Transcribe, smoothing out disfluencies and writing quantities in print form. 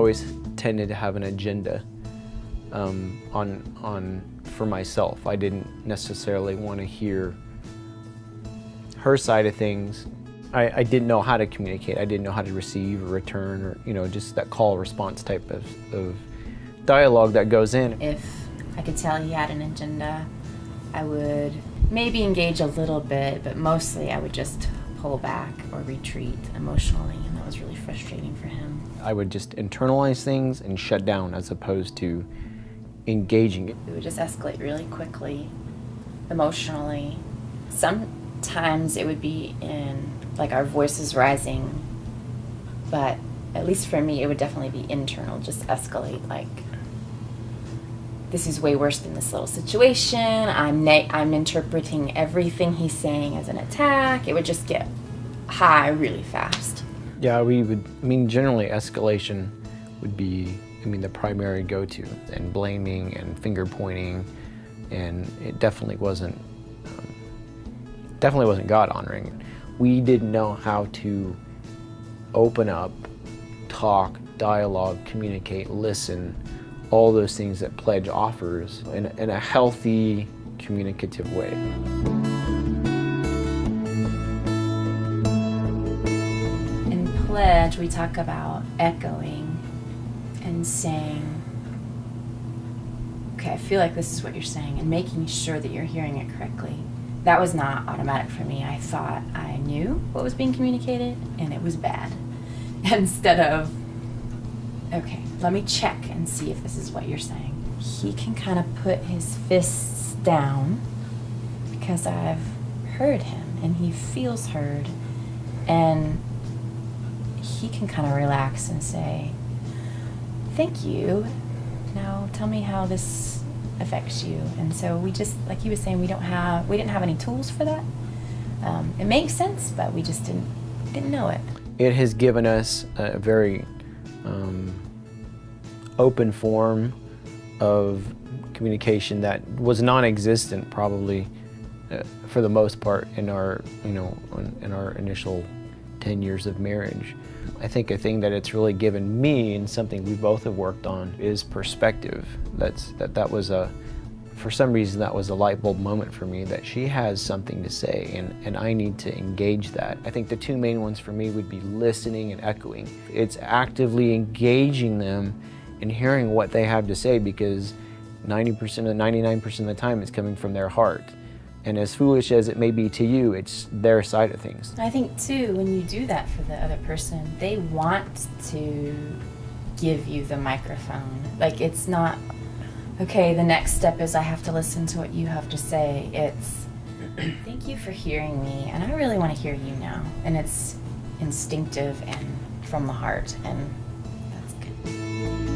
always tended to have an agenda for myself. I didn't necessarily want to hear her side of things. I didn't know how to communicate. I didn't know how to receive or return, or just that call response type of dialogue that goes in. If I could tell he had an agenda, I would maybe engage a little bit, but mostly I would just pull back or retreat emotionally, and that was really frustrating for him. I would just internalize things and shut down as opposed to engaging it. We would just escalate really quickly, emotionally. Sometimes it would be in, like, our voices rising, but at least for me, it would definitely be internal, just escalate, like, this is way worse than this little situation. I'm interpreting everything he's saying as an attack. It would just get high really fast. Yeah, generally escalation would be, the primary go-to, and blaming and finger pointing, and it definitely wasn't God honoring. We didn't know how to open up, talk, dialogue, communicate, listen, all those things that Pledge offers in a healthy, communicative way. In Pledge, we talk about echoing and saying, okay, I feel like this is what you're saying, and making sure that you're hearing it correctly. That was not automatic for me. I thought I knew what was being communicated, and it was bad. Instead of, okay, let me check and see if this is what you're saying. He can kind of put his fists down because I've heard him, and he feels heard, and he can kind of relax and say, thank you. Now tell me how this affects you. And so we just, like he was saying, we didn't have any tools for that. It makes sense, but we just didn't know it. It has given us a very open form of communication that was non-existent probably for the most part in our initial 10 years of marriage. I think a thing that it's really given me, and something we both have worked on, is perspective. That was for some reason that was a light bulb moment for me, that she has something to say and I need to engage that. I think the two main ones for me would be listening and echoing. It's actively engaging them and hearing what they have to say, because 99% of the time it's coming from their heart. And as foolish as it may be to you, it's their side of things. I think too, when you do that for the other person, they want to give you the microphone. Like, it's not, okay, the next step is I have to listen to what you have to say. It's, thank you for hearing me, and I really want to hear you now. And it's instinctive and from the heart, and that's good.